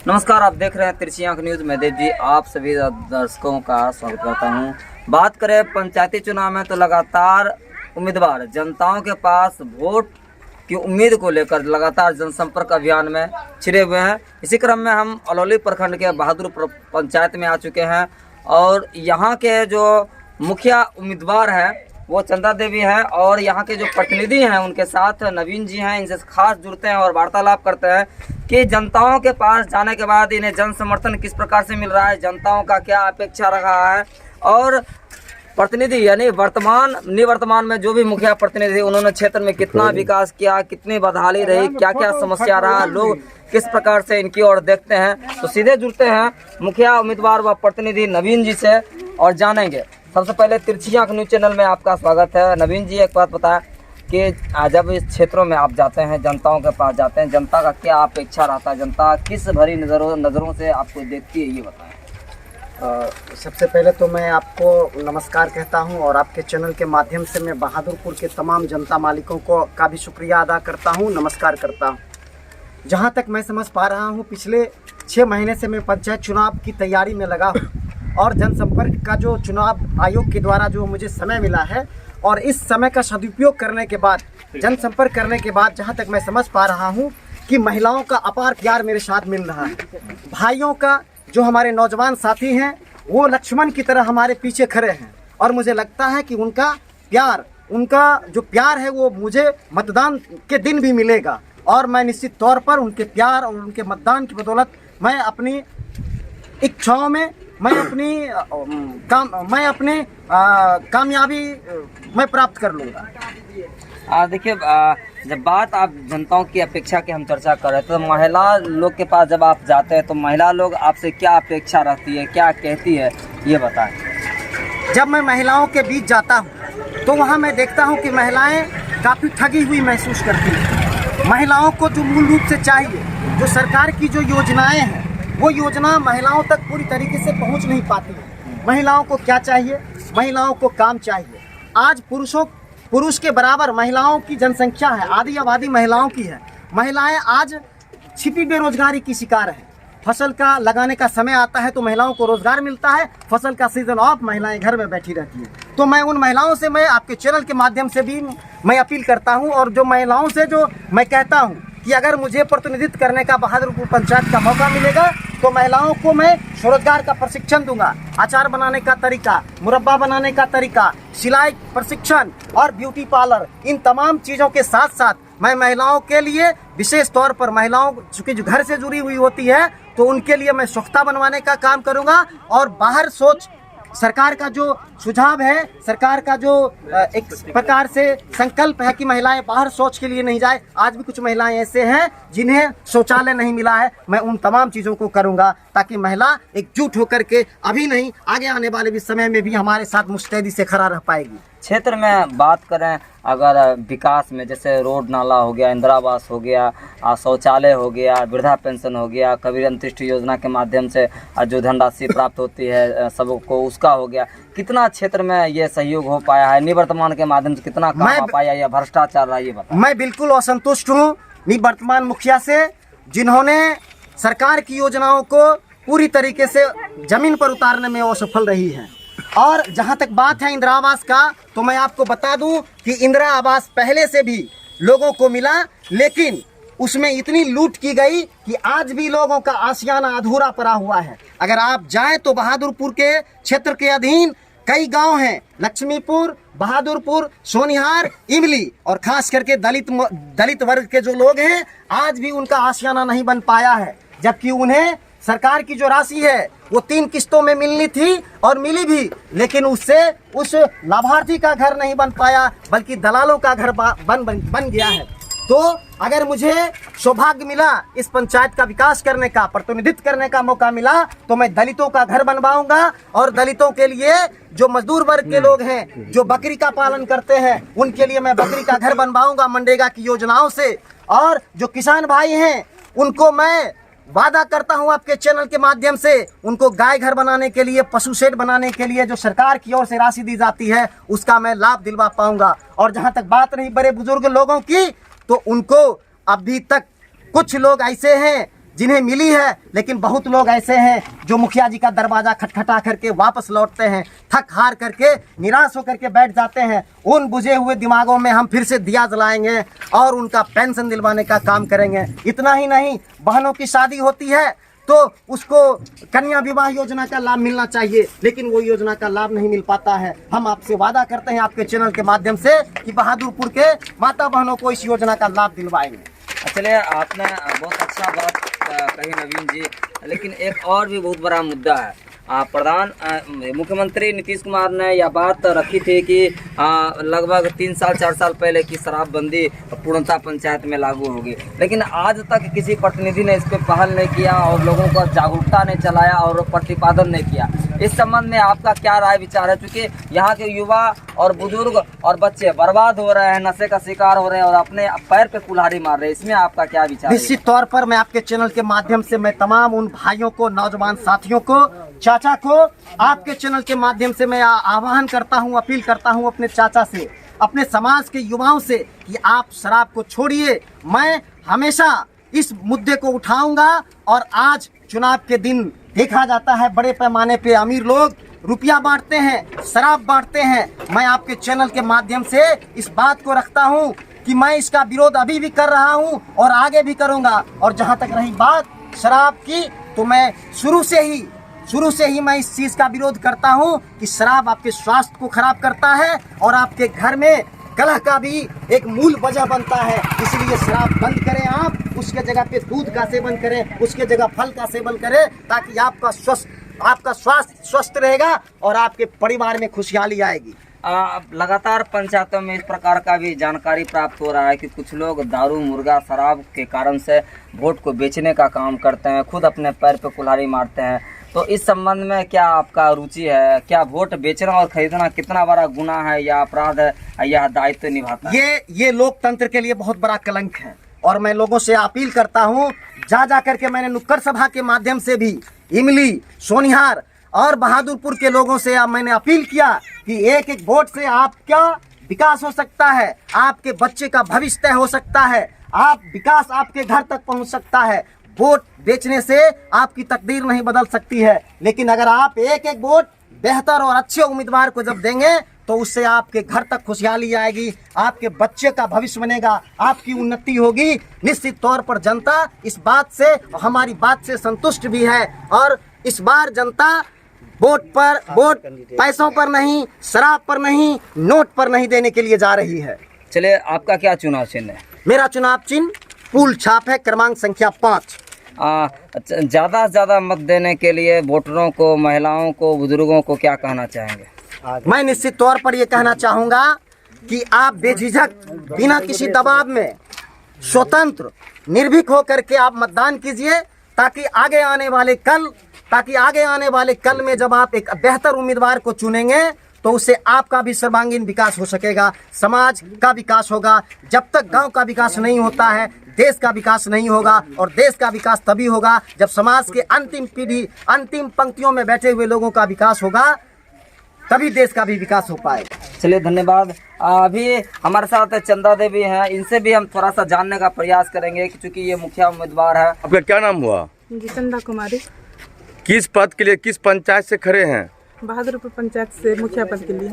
नमस्कार, आप देख रहे हैं तिरछी आंख न्यूज़। मैं देव जी आप सभी दर्शकों का स्वागत करता हूं। बात करें पंचायती चुनाव में तो लगातार उम्मीदवार जनताओं के पास वोट की उम्मीद को लेकर लगातार जनसंपर्क अभियान में छिड़े हुए हैं। इसी क्रम में हम अलौली प्रखंड के बहादुरपुर पंचायत में आ चुके हैं और यहाँ के जो मुखिया उम्मीदवार हैं वो चंदा देवी हैं और यहाँ के जो प्रतिनिधि हैं उनके साथ नवीन जी हैं। इनसे खास जुड़ते हैं और वार्तालाप करते हैं कि जनताओं के पास जाने के बाद इन्हें जन समर्थन किस प्रकार से मिल रहा है, जनताओं का क्या अपेक्षा रहा है और प्रतिनिधि यानी निवर्तमान में जो भी मुखिया प्रतिनिधि उन्होंने क्षेत्र में कितना विकास किया, कितनी बदहाली रही, क्या क्या समस्या रहा, लोग किस प्रकार से इनकी ओर देखते हैं। तो सीधे जुड़ते हैं मुखिया उम्मीदवार व प्रतिनिधि नवीन जी से और जानेंगे। सबसे पहले तिरछी आंख न्यूज़ चैनल में आपका स्वागत है। नवीन जी, एक बात बताएं कि जब इस क्षेत्रों में आप जाते हैं, जनताओं के पास जाते हैं, जनता का क्या अपेक्षा रहता है, जनता किस भरी नज़रों से आपको देखती है, ये बताएं। सबसे पहले तो मैं आपको नमस्कार कहता हूं और आपके चैनल के माध्यम से मैं बहादुरपुर के तमाम जनता मालिकों का भी शुक्रिया अदा करता हूं, नमस्कार करता हूं। जहां तक मैं समझ पा रहा हूं, पिछले 6 महीने से मैं पंचायत चुनाव की तैयारी में लगा हूं और जनसंपर्क का जो चुनाव आयोग के द्वारा जो मुझे समय मिला है और इस समय का सदुपयोग करने के बाद, जनसंपर्क करने के बाद जहाँ तक मैं समझ पा रहा हूँ कि महिलाओं का अपार प्यार मेरे साथ मिल रहा है। भाइयों का जो हमारे नौजवान साथी हैं वो लक्ष्मण की तरह हमारे पीछे खड़े हैं और मुझे लगता है कि उनका जो प्यार है वो मुझे मतदान के दिन भी मिलेगा और मैं निश्चित तौर पर उनके प्यार और उनके मतदान की बदौलत मैं अपनी इच्छाओं में मैं अपनी कामयाबी मैं प्राप्त कर लूँगा। देखिए, जब बात आप जनताओं की अपेक्षा की हम चर्चा कर रहे थे तो महिला लोग के पास जब आप जाते हैं तो महिला लोग आपसे क्या अपेक्षा रहती है, क्या कहती है, ये बताएं। जब मैं महिलाओं के बीच जाता हूँ तो वहाँ मैं देखता हूँ कि महिलाएं काफ़ी ठगी हुई महसूस करती हैं। महिलाओं को जो मूल रूप से चाहिए, जो सरकार की जो योजनाएं हैं वो योजना महिलाओं तक पूरी तरीके से पहुंच नहीं पाती है। महिलाओं को क्या चाहिए? महिलाओं को काम चाहिए। आज पुरुष के बराबर महिलाओं की जनसंख्या है, आधी आबादी महिलाओं की है। महिलाएं आज छिपी बेरोजगारी की शिकार है। फसल का लगाने का समय आता है तो महिलाओं को रोजगार मिलता है, फसल का सीजन ऑफ महिलाएं घर में बैठी रहती हैं। तो मैं उन महिलाओं से, मैं आपके चैनल के माध्यम से भी मैं अपील करता हूं और जो महिलाओं से जो मैं कहता हूं कि अगर मुझे प्रतिनिधित्व करने का बहादुरपुर पंचायत का मौका मिलेगा तो महिलाओं को मैं स्वरोजगार का प्रशिक्षण दूंगा। अचार बनाने का तरीका, मुरब्बा बनाने का तरीका, सिलाई प्रशिक्षण और ब्यूटी पार्लर, इन तमाम चीज़ों के साथ साथ मैं महिलाओं के लिए विशेष तौर पर महिलाओं चूँकि जो घर से जुड़ी हुई होती है तो उनके लिए मैं स्वच्छता बनवाने का काम करूँगा और बाहर सोच सरकार का जो सुझाव है, सरकार का जो एक प्रकार से संकल्प है कि महिलाएं बाहर शौच के लिए नहीं जाए। आज भी कुछ महिलाएं ऐसे हैं जिन्हें शौचालय नहीं मिला है। मैं उन तमाम चीज़ों को करूंगा ताकि महिला एकजुट होकर के अभी नहीं, आगे आने वाले भी समय में भी हमारे साथ मुस्तैदी से खड़ा रह पाएगी। क्षेत्र में बात करें अगर विकास में, जैसे रोड नाला हो गया, इंदिरा आवास हो गया, शौचालय हो गया, वृद्धा पेंशन हो गया, कबीर अंत्येष्टि योजना के माध्यम से जो धनराशि प्राप्त होती है सबको, उसका हो गया, कितना क्षेत्र में ये सहयोग हो पाया है? निवर्तमान के माध्यम से कितना काम हो पाया या भ्रष्टाचार रहा, ये बताएं। मैं बिल्कुल असंतुष्ट हूँ निवर्तमान मुखिया से, जिन्होंने सरकार की योजनाओं को पूरी तरीके से जमीन पर उतारने में असफल रही है। और जहां तक बात है इंदिरा आवास का, तो मैं आपको बता दूं कि इंदिरा आवास पहले से भी लोगों को मिला, लेकिन उसमें इतनी लूट की गई कि आज भी लोगों का आशियाना अधूरा पड़ा हुआ है। अगर आप जाएं तो बहादुरपुर के क्षेत्र के अधीन कई गांव हैं, लक्ष्मीपुर, बहादुरपुर, सोनिहार, इमली, और खास करके दलित वर्ग के जो लोग हैं आज भी उनका आशियाना नहीं बन पाया है, जबकि उन्हें सरकार की जो राशि है वो 3 किस्तों में मिलनी थी और मिली भी, लेकिन उससे उस लाभार्थी का घर नहीं बन पाया बल्कि दलालों का घर बन गया है। तो अगर मुझे सौभाग्य मिला इस पंचायत का विकास करने का, प्रतिनिधित्व करने का मौका मिला तो मैं दलितों का घर बनवाऊंगा और दलितों के लिए, जो मजदूर वर्ग के लोग हैं जो बकरी का पालन करते हैं, उनके लिए मैं बकरी का घर बनवाऊंगा मनरेगा की योजनाओं से। और जो किसान भाई हैं उनको मैं वादा करता हूं आपके चैनल के माध्यम से, उनको गाय घर बनाने के लिए, पशु शेड बनाने के लिए जो सरकार की ओर से राशि दी जाती है उसका मैं लाभ दिलवा पाऊंगा। और जहां तक बात रही बड़े बुजुर्ग लोगों की, तो उनको अभी तक कुछ लोग ऐसे हैं जिन्हें मिली है, लेकिन बहुत लोग ऐसे हैं जो मुखिया जी का दरवाजा खटखटा करके वापस लौटते हैं, थक हार करके निराश होकर के बैठ जाते हैं। उन बुझे हुए दिमागों में हम फिर से दिया जलाएंगे और उनका पेंशन दिलवाने का काम करेंगे। इतना ही नहीं, बहनों की शादी होती है तो उसको कन्या विवाह योजना का लाभ मिलना चाहिए, लेकिन वो योजना का लाभ नहीं मिल पाता है। हम आपसे वादा करते हैं आपके चैनल के माध्यम से कि बहादुरपुर के माता बहनों को इस योजना का लाभ दिलवाएंगे। चलिए, आपने बहुत अच्छा बात कही नवीन जी, लेकिन एक और भी बहुत बड़ा मुद्दा है। मुख्यमंत्री नीतीश कुमार ने यह बात रखी थी कि लगभग 3 साल 4 साल पहले की शराबबंदी पूर्णतः पंचायत में लागू होगी, लेकिन आज तक किसी प्रतिनिधि ने इस पर पहल नहीं किया और लोगों को जागरूकता नहीं चलाया और प्रतिपादन नहीं किया। इस संबंध में आपका क्या राय विचार है? क्योंकि यहाँ के युवा और बुजुर्ग और बच्चे बर्बाद हो रहे हैं, नशे का शिकार हो रहे हैं और अपने पैर पे कुल्हाड़ी मार रहे हैं, इसमें आपका क्या विचार है? निश्चित तौर पर मैं आपके चैनल के माध्यम से मैं तमाम उन भाइयों को, नौजवान साथियों को, चाचा को आपके चैनल के माध्यम से मैं आह्वान करता हूं, अपील करता हूं अपने चाचा से, अपने समाज के युवाओं से कि आप शराब को छोड़िए। मैं हमेशा इस मुद्दे को उठाऊंगा और आज चुनाव के दिन देखा जाता है बड़े पैमाने पे अमीर लोग रुपया बांटते हैं, शराब बांटते हैं। मैं आपके चैनल के माध्यम से इस बात को रखता हूं कि मैं इसका विरोध अभी भी कर रहा हूं और आगे भी करूंगा। और जहां तक रही बात शराब की, तो मैं शुरू से ही मैं इस चीज का विरोध करता हूं कि शराब आपके स्वास्थ्य को खराब करता है और आपके घर में कलह का भी एक मूल वजह बनता है। इसलिए शराब बंद करें आप, उसके जगह पे दूध का सेवन करें, उसके जगह फल का सेवन करें, ताकि आपका स्वास्थ्य स्वस्थ रहेगा और आपके परिवार में खुशहाली आएगी। लगातार पंचायतों में इस प्रकार का भी जानकारी प्राप्त हो रहा है कि कुछ लोग दारू, मुर्गा, शराब के कारण से वोट को बेचने का काम करते हैं, खुद अपने पैर पे कुल्हाड़ी मारते हैं। तो इस संबंध में क्या आपका रुचि है? क्या वोट बेचना और खरीदना कितना बड़ा गुनाह है या अपराध है, यह दायित्व निभाता है? ये लोकतंत्र के लिए बहुत बड़ा कलंक है और मैं लोगों से अपील करता हूँ, जा करके मैंने नुक्कड़ सभा के माध्यम से भी इमली, सोनिहार और बहादुरपुर के लोगों से मैंने अपील किया कि एक एक वोट से आपका विकास हो सकता है, आपके बच्चे का भविष्य तय हो सकता है, विकास आपके घर तक पहुंच सकता है। वोट बेचने से आपकी तकदीर नहीं बदल सकती है, लेकिन अगर आप एक एक वोट बेहतर और अच्छे उम्मीदवार को जब देंगे तो उससे आपके घर तक खुशहाली आएगी, आपके बच्चे का भविष्य बनेगा, आपकी उन्नति होगी। निश्चित तौर पर जनता इस बात से, हमारी बात से संतुष्ट भी है और इस बार जनता वोट पैसों पर नहीं, शराब पर नहीं, नोट पर नहीं देने के लिए जा रही है। चलिए, आपका क्या चुनाव चिन्ह है? मेरा चुनाव चिन्ह फूल छाप है, क्रमांक संख्या 5। ज़्यादा से ज़्यादा मत देने के लिए वोटरों को, महिलाओं को, बुजुर्गों को क्या कहना चाहेंगे? मैं निश्चित तौर पर ये कहना चाहूँगा कि आप बेझिझक, बिना किसी दबाव में, स्वतंत्र, निर्भीक होकर के आप मतदान कीजिए, ताकि आगे आने वाले कल में जब आप एक बेहतर उम्मीदवार को चुनेंगे तो उससे आपका भी सर्वांगीण विकास हो सकेगा, समाज का विकास होगा। जब तक गांव का विकास नहीं होता है, देश का विकास नहीं होगा और देश का विकास तभी होगा जब समाज के अंतिम पीढ़ी, अंतिम पंक्तियों में बैठे हुए लोगों का विकास होगा, तभी देश का भी विकास हो पाएगा। चलिए, धन्यवाद। अभी हमारे साथ चंदा देवी हैं, इनसे भी हम थोड़ा सा जानने का प्रयास करेंगे क्योंकि ये मुखिया उम्मीदवार है। आपका क्या नाम हुआ? जी, चंदा कुमारी। किस पद के लिए, किस पंचायत से खड़े हैं? बहादुरपुर पंचायत से मुखिया पद के लिए।